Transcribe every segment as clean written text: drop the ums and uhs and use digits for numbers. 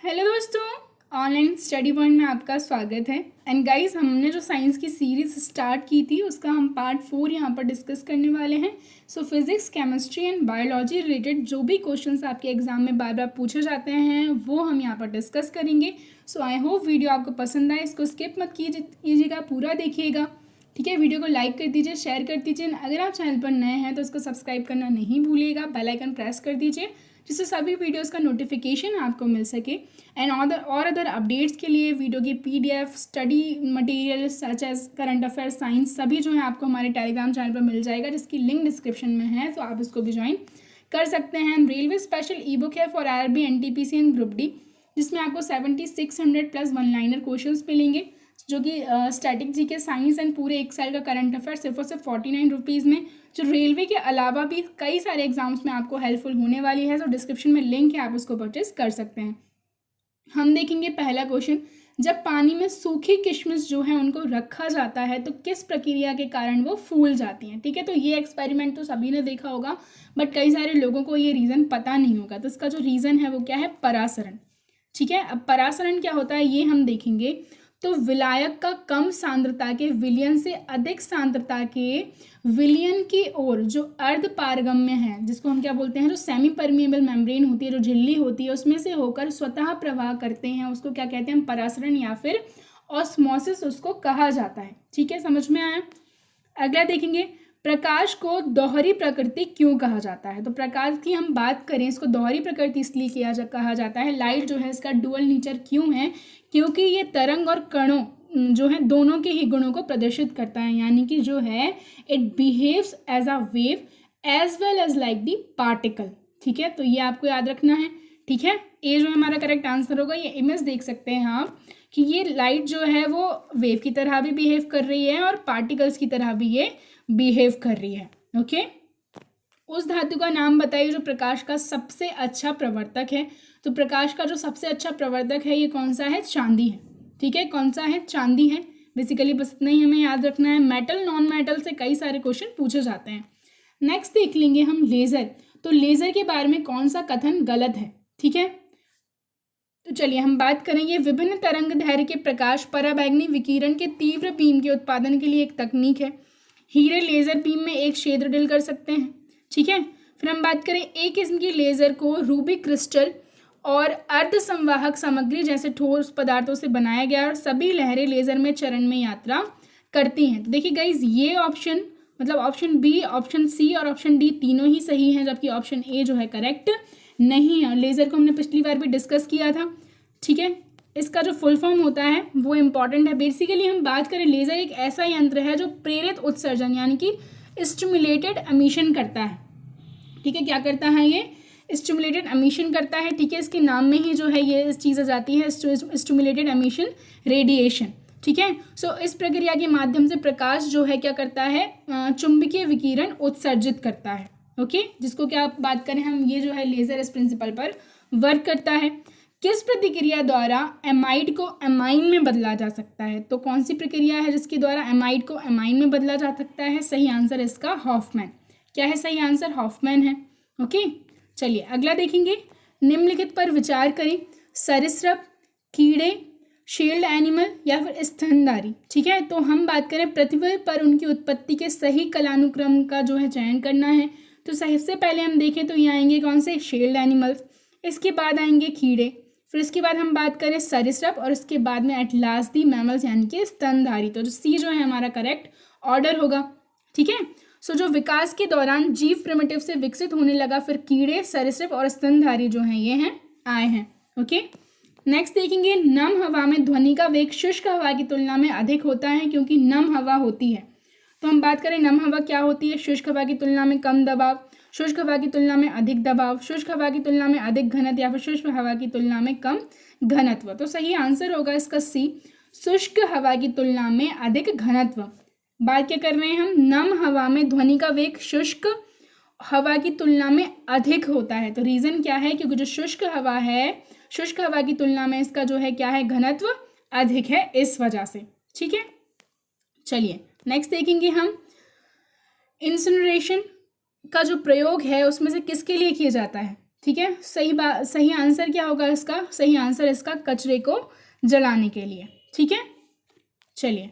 Hello दोस्तों, online study point में आपका स्वागत है। एंड गाइस, हमने जो साइंस की सीरीज़ स्टार्ट की थी उसका हम पार्ट 4 यहाँ पर डिस्कस करने वाले हैं। So physics, chemistry and biology related जो भी क्वेश्चंस आपके एग्जाम में बार बार पूछे जाते हैं वो हम यहाँ पर डिस्कस करेंगे। सो आई होप वीडियो आपको पसंद आए। इसको स्किप मत कीजिएगा, पूरा देखिएगा। ठीक है, वीडियो को लाइक कर दीजिए, शेयर कर दीजिए। अगर आप चैनल पर नए हैं तो इसको सब्सक्राइब करना नहीं भूलिएगा, बेल आइकन प्रेस कर दीजिए जिससे सभी वीडियोस का नोटिफिकेशन आपको मिल सके। एंड अदर अपडेट्स के लिए वीडियो की PDF, study material such as current affair, science सभी जो है आपको हमारे टेलीग्राम चैनल पर मिल जाएगा, जिसकी लिंक डिस्क्रिप्शन में है, तो आप इसको भी ज्वाइन कर सकते हैं। रेलवे स्पेशल ई बुक है for RRB, NTPC and group D, जिसमें आपको 7600 प्लस वन लाइनर क्वेश्चंस मिलेंगे, जो कि स्टैटिक जीके, साइंस एंड पूरे एक साल का करंट अफेयर सिर्फ और सिर्फ 49 रुपीज़ में, जो रेलवे के अलावा भी कई सारे एग्जाम्स में आपको हेल्पफुल होने वाली है। तो डिस्क्रिप्शन में लिंक है, आप उसको परचेज कर सकते हैं। हम देखेंगे पहला क्वेश्चन, जब पानी में सूखी किशमिश जो है उनको रखा जाता है तो किस प्रक्रिया के कारण वो फूल जाती हैं। ठीक है, तो ये एक्सपेरिमेंट तो सभी ने देखा होगा, बट कई सारे लोगों को ये रीज़न पता नहीं होगा। तो इसका जो रीज़न है वो क्या है? परासरण। ठीक है, अब परासरण क्या होता है ये हम देखेंगे। तो विलायक का कम सांद्रता के विलयन से अधिक सांद्रता के विलयन की ओर जो अर्ध पारगम्य है, जिसको हम क्या बोलते हैं, जो सेमी परमिएबल मेम्ब्रेन होती है, जो झिल्ली होती है, उसमें से होकर स्वतः प्रवाह करते हैं, उसको क्या कहते हैं? परासरण या फिर ऑस्मोसिस उसको कहा जाता है। ठीक है, समझ में आया? अगला देखेंगे, प्रकाश को दोहरी प्रकृति क्यों कहा जाता है। तो प्रकाश की हम बात करें, इसको दोहरी प्रकृति इसलिए कहा जाता है, लाइट जो है इसका डुअल नेचर क्यों है? क्योंकि ये तरंग और कणों जो है दोनों के ही गुणों को प्रदर्शित करता है, यानी कि जो है it behaves as a wave as well as like the particle. ठीक है, तो ये आपको याद रखना है। ठीक है, ये जो हमारा करेक्ट आंसर होगा। ये इमेज देख सकते हैं आप कि ये लाइट जो है वो वेव की तरह भी बिहेव कर रही है और पार्टिकल्स की तरह भी ये बिहेव कर रही है। ओके, उस धातु का नाम बताइए जो प्रकाश का सबसे अच्छा प्रवर्तक है। तो प्रकाश का जो सबसे अच्छा प्रवर्तक है ये कौन सा है? चांदी है। ठीक है, कौन सा है? चांदी है। बेसिकली बस इतना ही हमें याद रखना है। मेटल, नॉन मेटल से कई सारे क्वेश्चन पूछे जाते हैं। नेक्स्ट देख लेंगे हम लेजर। तो लेजर के बारे में कौन सा कथन गलत है? ठीक है, तो चलिए हम बात करेंगे। विभिन्न तरंग दैर्घ्य के प्रकाश पराबैंगनी विकिरण के तीव्र बीम के उत्पादन के लिए एक तकनीक है। हीरे लेजर बीम में एक क्षेत्र ड्रिल कर सकते हैं। ठीक है, फिर हम बात करें, एक किस्म की लेजर को रूबी क्रिस्टल और अर्धसंवाहक सामग्री जैसे ठोस पदार्थों से बनाया गया और सभी लहरें लेजर में चरण में यात्रा करती हैं। तो देखिए गाइज, ये ऑप्शन मतलब ऑप्शन बी, ऑप्शन सी और ऑप्शन डी तीनों ही सही हैं, जबकि ऑप्शन ए जो है करेक्ट नहीं है। लेजर को हमने पिछली बार भी डिस्कस किया था। ठीक है, इसका जो फुल फॉर्म होता है वो इम्पॉर्टेंट है। बेसिकली हम बात करें, लेजर एक ऐसा यंत्र है जो प्रेरित उत्सर्जन यानी कि स्टिमुलेटेड एमिशन करता है। ठीक है, क्या करता है? ये स्टिमुलेटेड एमिशन करता है। ठीक है, इसके नाम में ही जो है ये चीज़ आ जाती है, स्टिमुलेटेड एमिशन रेडिएशन। ठीक है, सो इस प्रक्रिया के माध्यम से प्रकाश जो है क्या करता है? चुंबकीय विकिरण उत्सर्जित करता है। ओके, जिसको क्या बात करें हम, ये जो है लेजर इस प्रिंसिपल पर वर्क करता है। किस प्रक्रिया द्वारा एमाइड को एमाइन में बदला जा सकता है? तो कौन सी प्रक्रिया है जिसके द्वारा एमाइड को एमाइन में बदला जा सकता है? सही आंसर इसका हॉफमैन। क्या है सही आंसर? हॉफमैन है। ओके, चलिए अगला देखेंगे। निम्नलिखित पर विचार करें, सरीसृप, कीड़े, शील्ड एनिमल या फिर स्तनधारी। ठीक है, तो हम बात करें पृथ्वी पर उनकी उत्पत्ति के सही कालानुक्रम का जो है चयन करना है। तो सबसे पहले हम देखें तो ये आएंगे कौन से? शील्ड एनिमल्स, इसके बाद आएंगे कीड़े, फिर इसके बाद हम बात करें सरीसृप और इसके बाद में एट लास्ट दी मैमल्स यानी कि स्तनधारी। तो सी जो है हमारा करेक्ट ऑर्डर होगा। ठीक है, सो जो विकास के दौरान जीव प्रिमिटिव से विकसित होने लगा, फिर कीड़े, सरीसृप और स्तनधारी जो हैं ये हैं आए हैं। ओके, नेक्स्ट देखेंगे, नम हवा में ध्वनि का वेग शुष्क हवा की तुलना में अधिक होता है क्योंकि नम हवा होती है। तो हम बात करें नम हवा क्या होती है? शुष्क हवा की तुलना में कम दबाव, शुष्क हवा की तुलना में अधिक दबाव, शुष्क हवा की तुलना में अधिक घनत्व या फिर शुष्क हवा की तुलना में कम घनत्व। तो सही आंसर होगा इसका सी, शुष्क हवा की तुलना में अधिक घनत्व। बात क्या कर रहे हैं हम? नम हवा में ध्वनि का वेग शुष्क हवा की तुलना में अधिक होता है। तो रीज़न क्या है? क्योंकि जो शुष्क हवा है, शुष्क हवा की तुलना में इसका जो है क्या है? घनत्व अधिक है, इस वजह से। ठीक है, चलिए नेक्स्ट देखेंगे हम, इंसिनरेशन का जो प्रयोग है उसमें से किसके लिए किया जाता है? ठीक है, सही आंसर क्या होगा इसका? सही आंसर इसका कचरे को जलाने के लिए। ठीक है, चलिए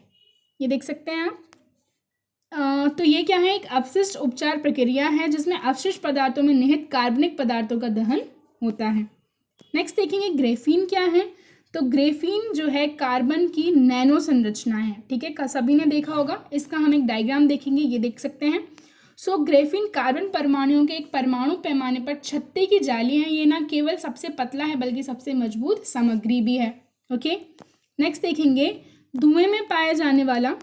ये देख सकते हैं आप। तो ये क्या है? एक अपशिष्ट उपचार प्रक्रिया है जिसमें अपशिष्ट पदार्थों में निहित कार्बनिक पदार्थों का दहन होता है। नेक्स्ट देखेंगे ग्रेफीन क्या है। तो ग्रेफीन जो है कार्बन की नैनो संरचना है। ठीक है, सभी ने देखा होगा। इसका हम एक डायग्राम देखेंगे, ये देख सकते हैं। सो ग्रेफीन कार्बन परमाणुओं के एक परमाणु पैमाने पर छत्ते की जाली है। ये ना केवल सबसे पतला है बल्कि सबसे मजबूत सामग्री भी है। ओके, नेक्स्ट देखेंगे धुएं में पाया जाने वाला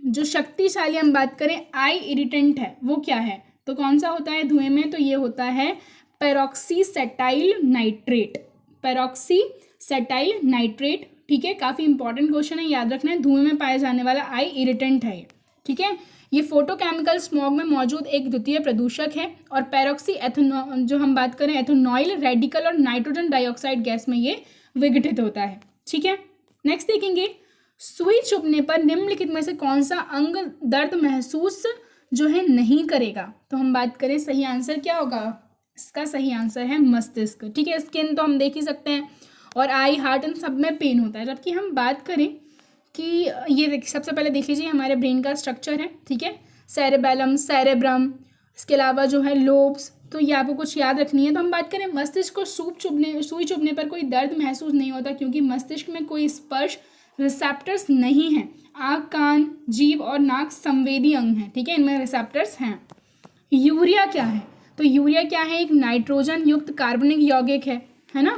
जो शक्तिशाली, हम बात करें आई इरिटेंट है, वो क्या है? तो कौन सा होता है धुएं में? तो ये होता है पेरोक्सीसेटाइल नाइट्रेट। पेरोक्सीसेटाइल नाइट्रेट। ठीक है, काफ़ी इंपॉर्टेंट क्वेश्चन है, याद रखना है। धुएं में पाया जाने वाला आई इरिटेंट है ये। ठीक है, ये फोटोकेमिकल स्मॉग में मौजूद एक द्वितीय प्रदूषक है और पेरोक्सी एथेनॉल, जो हम बात करें एथेनॉइल रेडिकल और नाइट्रोजन डाइऑक्साइड गैस में ये विघटित होता है। ठीक है, नेक्स्ट देखेंगे सुई चुभने पर निम्नलिखित में से कौन सा अंग दर्द महसूस जो है नहीं करेगा? तो हम बात करें सही आंसर क्या होगा? इसका सही आंसर है मस्तिष्क। ठीक है, स्किन तो हम देख ही सकते हैं और आई, हार्ट, इन सब में पेन होता है। जबकि हम बात करें कि ये सबसे पहले देख लीजिए हमारे ब्रेन का स्ट्रक्चर है। ठीक है, सेरेबेलम, सेरेब्रम, इसके अलावा जो है लोब्स, तो ये आपको कुछ याद रखनी है। तो हम बात करें मस्तिष्क को सुई चुभने पर कोई दर्द महसूस नहीं होता क्योंकि मस्तिष्क में कोई स्पर्श रिसेप्टर्स नहीं हैं। आँख, कान, जीभ और नाक संवेदी अंग हैं। ठीक है, इनमें रिसेप्टर्स हैं। यूरिया क्या है? तो यूरिया क्या है? एक नाइट्रोजन युक्त कार्बनिक यौगिक है ना।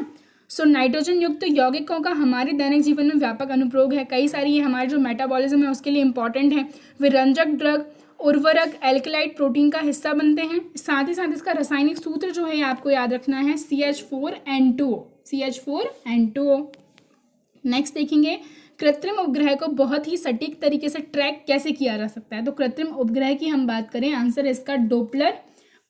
सो नाइट्रोजन युक्त यौगिकों का हमारे दैनिक जीवन में व्यापक अनुप्रयोग है। कई सारी ये हमारे जो मेटाबॉलिज्म है उसके लिए इंपॉर्टेंट है। विरंजक, ड्रग, उर्वरक, एल्कलाइड प्रोटीन का हिस्सा बनते हैं। साथ ही साथ इसका रासायनिक सूत्र जो है आपको याद रखना है CH4N2O। CH4N2O। नेक्स्ट देखेंगे कृत्रिम उपग्रह को बहुत ही सटीक तरीके से ट्रैक कैसे किया जा सकता है? तो कृत्रिम उपग्रह की हम बात करें, आंसर इसका डोपलर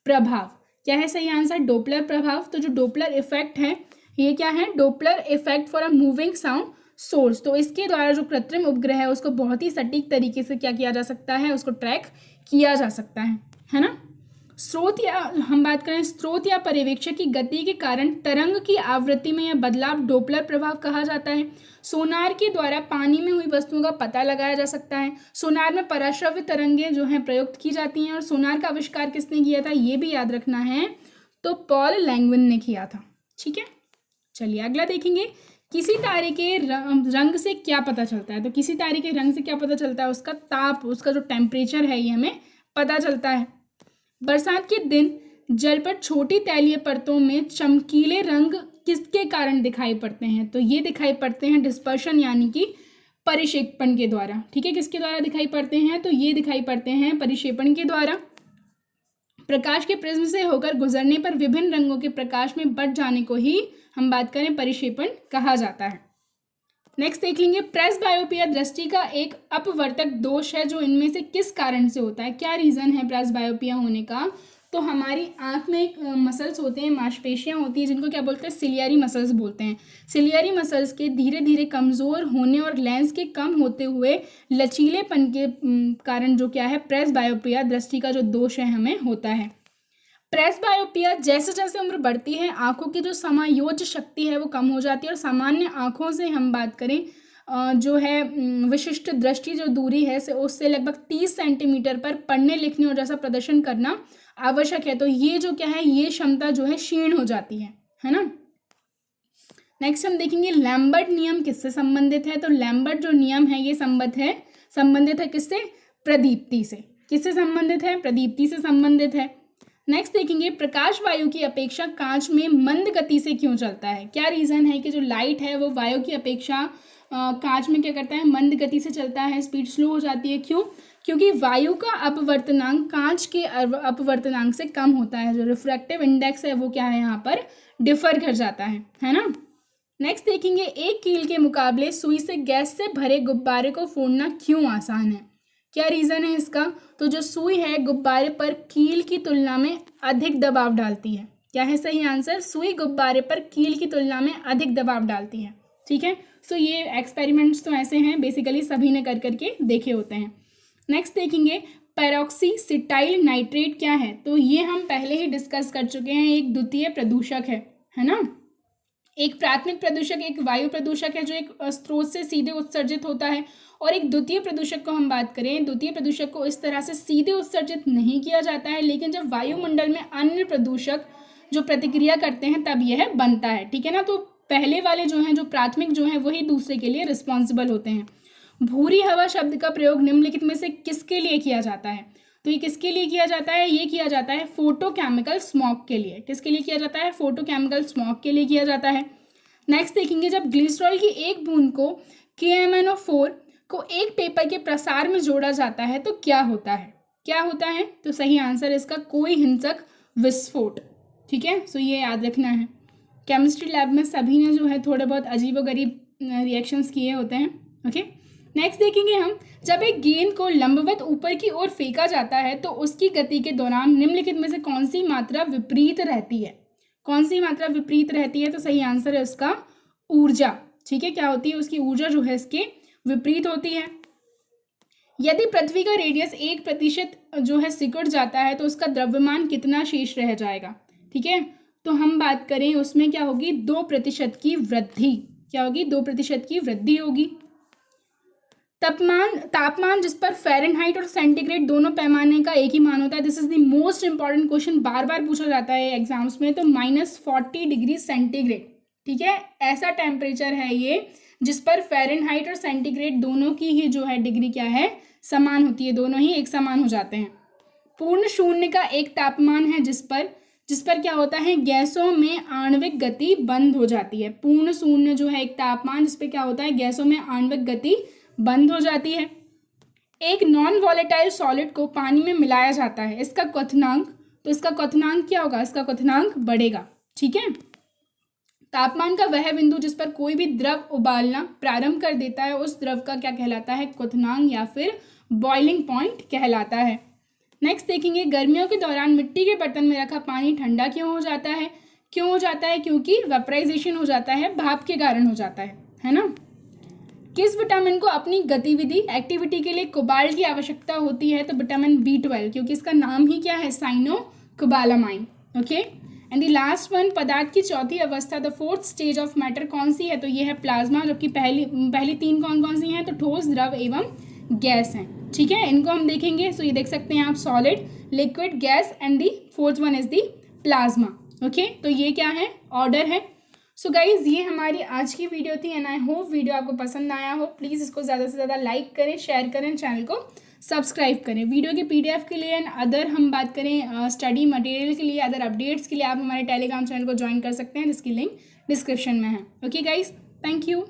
प्रभाव। क्या है सही आंसर? डोपलर प्रभाव। तो जो डोपलर इफेक्ट है ये क्या है? Doppler effect for a moving sound source. तो इसके द्वारा जो कृत्रिम उपग्रह है उसको बहुत ही सटीक तरीके से क्या किया जा सकता है? उसको ट्रैक किया जा सकता है ना। स्रोत या हम बात करें स्रोत या पर्यवेक्षक की गति के कारण तरंग की आवृत्ति में यह बदलाव डोपलर प्रभाव कहा जाता है। सोनार के द्वारा पानी में हुई वस्तुओं का पता लगाया जा सकता है। सोनार में पराश्रव्य तरंगें जो हैं प्रयुक्त की जाती हैं। और सोनार का आविष्कार किसने किया था ये भी याद रखना है, तो पॉल लैंगविन ने किया था। ठीक है, चलिए अगला देखेंगे। किसी तारे के रंग से क्या पता चलता है? तो किसी तारे के रंग से क्या पता चलता है? उसका ताप, उसका जो टेम्परेचर है ये हमें पता चलता है। बरसात के दिन जल पर छोटी तैलीय परतों में चमकीले रंग किसके कारण दिखाई पड़ते हैं? तो ये दिखाई पड़ते हैं डिस्पर्शन यानी कि परिक्षेपण के द्वारा। ठीक है, किसके द्वारा दिखाई पड़ते हैं? तो ये दिखाई पड़ते हैं परिक्षेपण के द्वारा। प्रकाश के प्रिज्म से होकर गुजरने पर विभिन्न रंगों के प्रकाश में बट जाने को ही हम बात करें परिक्षेपण कहा जाता है। नेक्स्ट देख लेंगे प्रेसबायोपिया दृष्टि का एक अपवर्तक दोष है जो इनमें से किस कारण से होता है? क्या रीज़न है प्रेसबायोपिया होने का? तो हमारी आँख में एक मसल्स होते हैं, मांसपेशियाँ होती हैं जिनको क्या बोलते हैं? सिलियरी मसल्स बोलते हैं। सिलियरी मसल्स के धीरे धीरे कमज़ोर होने और लेंस के कम होते हुए लचीलेपन के कारण जो क्या है प्रेसबायोपिया दृष्टि का जो दोष है हमें होता है। प्रेसबायोपिया जैसे जैसे उम्र बढ़ती है आँखों की जो समायोज्य शक्ति है वो कम हो जाती है और सामान्य आँखों से हम बात करें जो है विशिष्ट दृष्टि जो दूरी है से उससे लगभग 30 सेंटीमीटर पर पढ़ने लिखने और जैसा प्रदर्शन करना आवश्यक है। तो ये जो क्या है ये क्षमता जो है क्षीण हो जाती है ना। नेक्स्ट हम देखेंगे लैम्बर्ट नियम किससे संबंधित है? तो लैम्बर्ट जो नियम है ये संबंधित है किससे? प्रदीप्ति से। किससे संबंधित है? प्रदीप्ति से संबंधित है। नेक्स्ट देखेंगे प्रकाश वायु की अपेक्षा कांच में मंद गति से क्यों चलता है? क्या रीज़न है कि जो लाइट है वो वायु की अपेक्षा कांच में क्या करता है? मंद गति से चलता है, स्पीड स्लो हो जाती है। क्यों? क्योंकि वायु का अपवर्तनांक कांच के अपवर्तनांक से कम होता है। जो रिफ्रैक्टिव इंडेक्स है वो क्या है यहाँ पर डिफर कर जाता है ना। नेक्स्ट देखेंगे एक कील के मुकाबले सुई से गैस से भरे गुब्बारे को फोड़ना क्यों आसान है? क्या रीज़न है इसका? तो जो सुई है गुब्बारे पर कील की तुलना में अधिक दबाव डालती है। क्या है सही आंसर? सुई गुब्बारे पर कील की तुलना में अधिक दबाव डालती है। ठीक है, सो ये एक्सपेरिमेंट्स तो ऐसे हैं बेसिकली सभी ने कर करके देखे होते हैं। नेक्स्ट देखेंगे पेरोक्सीसिटाइल नाइट्रेट क्या है? तो ये हम पहले ही डिस्कस कर चुके हैं, एक द्वितीय प्रदूषक है ना। एक प्राथमिक प्रदूषक एक वायु प्रदूषक है जो एक स्रोत से सीधे उत्सर्जित होता है, और एक द्वितीय प्रदूषक को हम बात करें, द्वितीय प्रदूषक को इस तरह से सीधे उत्सर्जित नहीं किया जाता है, लेकिन जब वायुमंडल में अन्य प्रदूषक जो प्रतिक्रिया करते हैं तब यह बनता है, ठीक है ना। तो पहले वाले जो हैं, जो प्राथमिक जो हैं, वही दूसरे के लिए रिस्पॉन्सिबल होते हैं। भूरी हवा शब्द का प्रयोग निम्नलिखित में से किसके लिए किया जाता है? तो ये किसके लिए किया जाता है? ये किया जाता है फोटोकेमिकल स्मॉग के लिए। किसके लिए किया जाता है? फोटोकेमिकल स्मॉग के लिए किया जाता है। नेक्स्ट देखेंगे, जब ग्लिसरॉल की एक बूंद को KMnO4 को एक पेपर के प्रसार में जोड़ा जाता है तो क्या होता है? क्या होता है? तो सही आंसर इसका कोई हिंसक विस्फोट, ठीक है। सो ये याद रखना है। केमिस्ट्री लैब में सभी ने जो है थोड़े बहुत अजीबोगरीब रिएक्शंस किए होते हैं, ओके। नेक्स्ट देखेंगे हम, जब एक गेंद को लंबवत ऊपर की ओर फेंका जाता है तो उसकी गति के दौरान निम्नलिखित में से कौन सी मात्रा विपरीत रहती है? कौन सी मात्रा विपरीत रहती है? तो सही आंसर है उसका ऊर्जा, ठीक है। क्या होती है? उसकी ऊर्जा जो है इसके विपरीत होती है। यदि पृथ्वी का रेडियस 1% जो है सिकुड़ जाता है तो उसका द्रव्यमान कितना शेष रह जाएगा, ठीक है। तो हम बात करें उसमें क्या होगी? 2% की वृद्धि। क्या होगी? 2% की वृद्धि होगी। तापमान जिस पर फ़ारेनहाइट और सेंटीग्रेड दोनों पैमाने का एक ही मान होता है, this is the most important question, बार बार पूछा जाता है एग्जाम्स में। तो -40 डिग्री सेंटीग्रेड, ठीक है, ऐसा टेम्परेचर है ये जिस पर फ़ारेनहाइट और सेंटीग्रेड दोनों की ही जो है डिग्री क्या है? समान होती है, दोनों ही एक समान हो जाते हैं। पूर्ण शून्य का एक तापमान है जिस पर क्या होता है? गैसों में आणविक गति बंद हो जाती है। पूर्ण शून्य जो है एक तापमान जिस पर क्या होता है? गैसों में आणविक गति बंद हो जाती है। एक नॉन वॉलेटाइल सॉलिड को पानी में मिलाया जाता है, इसका क्वथनांक, तो इसका क्वथनांक क्या होगा? इसका क्वथनांक बढ़ेगा, ठीक है। तापमान का वह बिंदु जिस पर कोई भी द्रव उबालना प्रारंभ कर देता है उस द्रव का क्या कहलाता है? क्वथनांक या फिर बॉइलिंग पॉइंट कहलाता है। नेक्स्ट देखेंगे, गर्मियों के दौरान मिट्टी के बर्तन में रखा पानी ठंडा क्यों हो जाता है? क्यों हो जाता है? क्योंकि वेपराइजेशन हो जाता है, भाप के कारण हो जाता है ना। किस विटामिन को अपनी गतिविधि एक्टिविटी के लिए कोबाल्ट की आवश्यकता होती है? तो विटामिन B12, क्योंकि इसका नाम ही क्या है? साइनोकोबालामाइन, okay. And the last one, पदार्थ की चौथी अवस्था, the fourth stage of matter कौन सी है? तो ये है प्लाज्मा, जबकि पहली तीन कौन कौन सी हैं? तो ठोस, द्रव एवं गैस हैं, ठीक है। इनको हम देखेंगे। सो ये देख सकते हैं आप, solid, liquid, gas and the fourth one is the plasma, okay. तो ये क्या है? ऑर्डर है। सो गाइज, ये हमारी आज की वीडियो थी एंड आई होप वीडियो आपको पसंद आया हो। प्लीज़ इसको ज़्यादा से ज़्यादा लाइक करें, शेयर करें, चैनल को सब्सक्राइब करें। वीडियो के PDF के लिए एंड अदर हम बात करें स्टडी मटेरियल के लिए, अदर अपडेट्स के लिए आप हमारे टेलीग्राम चैनल को ज्वाइन कर सकते हैं जिसकी लिंक डिस्क्रिप्शन में है, ओके गाइज। Thank you.